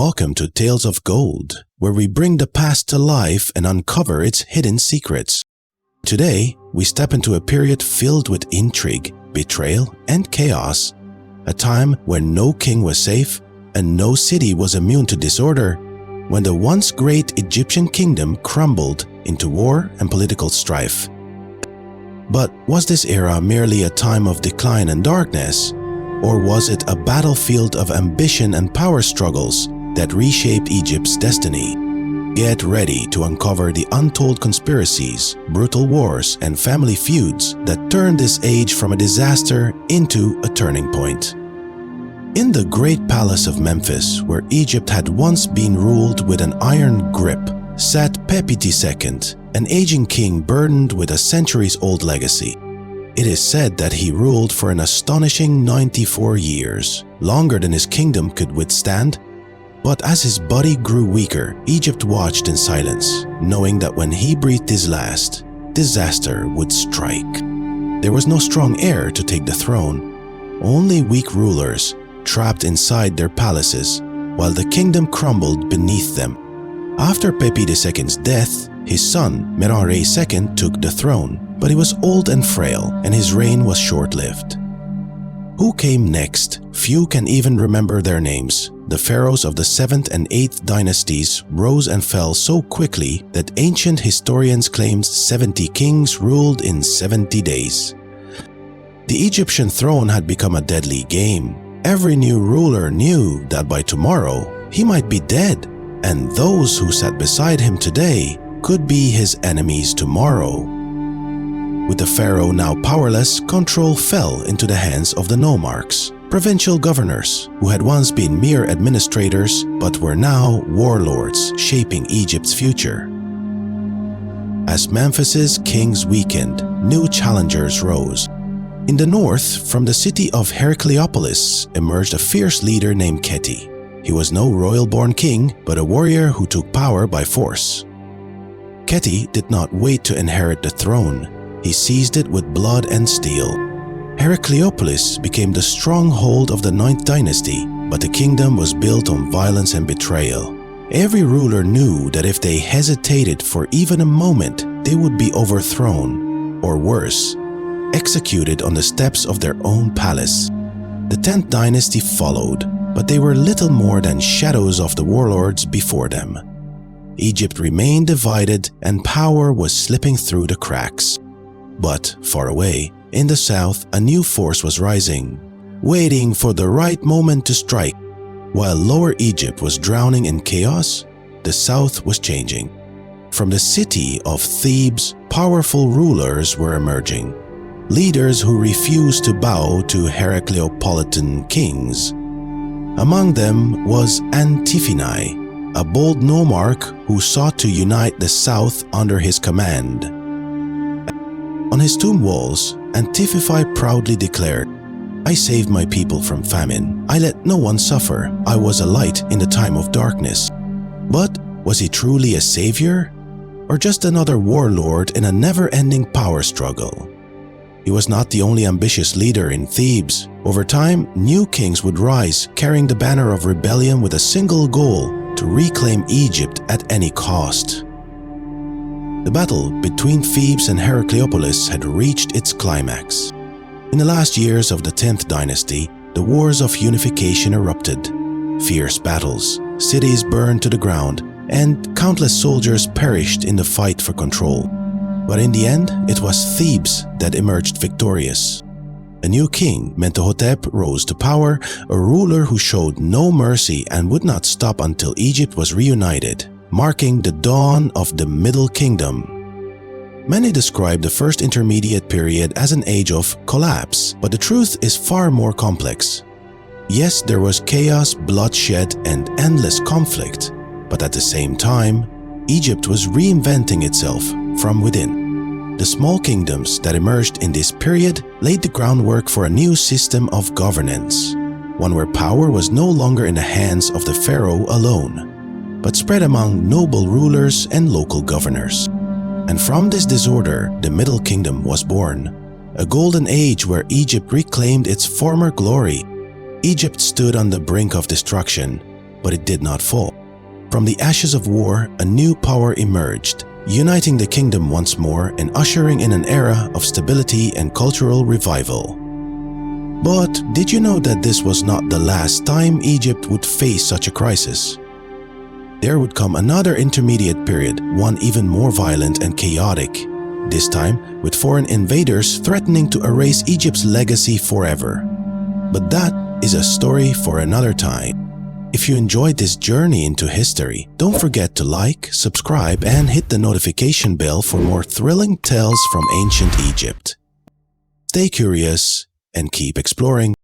welcome to Tales of Gold, where we bring the past to life and uncover its hidden secrets. Today, we step into a period filled with intrigue, betrayal, and chaos, a time when no king was safe and no city was immune to disorder, when the once great Egyptian kingdom crumbled into war and political strife. But was this era merely a time of decline and darkness, or was it a battlefield of ambition and power struggles that reshaped Egypt's destiny? Get ready to uncover the untold conspiracies, brutal wars, and family feuds that turned this age from a disaster into a turning point. In the great palace of Memphis, where Egypt had once been ruled with an iron grip, sat Pepi II, an aging king burdened with a centuries-old legacy. It is said that he ruled for an astonishing 94 years, longer than his kingdom could withstand. But as his body grew weaker, Egypt watched in silence, knowing that when he breathed his last, disaster would strike. There was no strong heir to take the throne, only weak rulers trapped inside their palaces, while the kingdom crumbled beneath them. After Pepi II's death, his son Merare II took the throne, but he was old and frail, and his reign was short-lived. Who came next? Few can even remember their names. The pharaohs of the 7th and 8th dynasties rose and fell so quickly that ancient historians claimed 70 kings ruled in 70 days. The Egyptian throne had become a deadly game. Every new ruler knew that by tomorrow he might be dead, and those who sat beside him today could be his enemies tomorrow. With the pharaoh now powerless, control fell into the hands of the nomarchs, provincial governors who had once been mere administrators but were now warlords shaping Egypt's future. As Memphis's kings weakened, new challengers rose. In the north, from the city of Heracleopolis, emerged a fierce leader named Keti. He was no royal-born king, but a warrior who took power by force. Keti did not wait to inherit the throne. He seized it with blood and steel. Heracleopolis became the stronghold of the 9th dynasty, but the kingdom was built on violence and betrayal. Every ruler knew that if they hesitated for even a moment, they would be overthrown, or worse, executed on the steps of their own palace. The 10th dynasty followed, but they were little more than shadows of the warlords before them. Egypt remained divided and power was slipping through the cracks. But far away, in the south, a new force was rising, waiting for the right moment to strike. While Lower Egypt was drowning in chaos, the south was changing. From the city of Thebes, powerful rulers were emerging, leaders who refused to bow to Heracleopolitan kings. Among them was Anktifi, a bold nomarch who sought to unite the south under his command. On his tomb walls, Anktifi proudly declared, "I saved my people from famine. I let no one suffer. I was a light in the time of darkness." But was he truly a savior? Or just another warlord in a never-ending power struggle? He was not the only ambitious leader in Thebes. Over time, new kings would rise, carrying the banner of rebellion with a single goal: to reclaim Egypt at any cost. The battle between Thebes and Heracleopolis had reached its climax. In the last years of the 10th dynasty, the wars of unification erupted. Fierce battles, cities burned to the ground, and countless soldiers perished in the fight for control. But in the end, it was Thebes that emerged victorious. A new king, Mentuhotep, rose to power, a ruler who showed no mercy and would not stop until Egypt was reunited, marking the dawn of the Middle Kingdom. Many describe the first intermediate period as an age of collapse, but the truth is far more complex. Yes, there was chaos, bloodshed, and endless conflict, but at the same time, Egypt was reinventing itself from within. The small kingdoms that emerged in this period laid the groundwork for a new system of governance, one where power was no longer in the hands of the pharaoh alone, but spread among noble rulers and local governors. And from this disorder, the Middle Kingdom was born, a golden age where Egypt reclaimed its former glory. Egypt stood on the brink of destruction, but it did not fall. From the ashes of war, a new power emerged, uniting the kingdom once more and ushering in an era of stability and cultural revival. But did you know that this was not the last time Egypt would face such a crisis? There would come another intermediate period, one even more violent and chaotic, this time with foreign invaders threatening to erase Egypt's legacy forever. But that is a story for another time. If you enjoyed this journey into history, don't forget to like, subscribe, and hit the notification bell for more thrilling tales from ancient Egypt. Stay curious and keep exploring.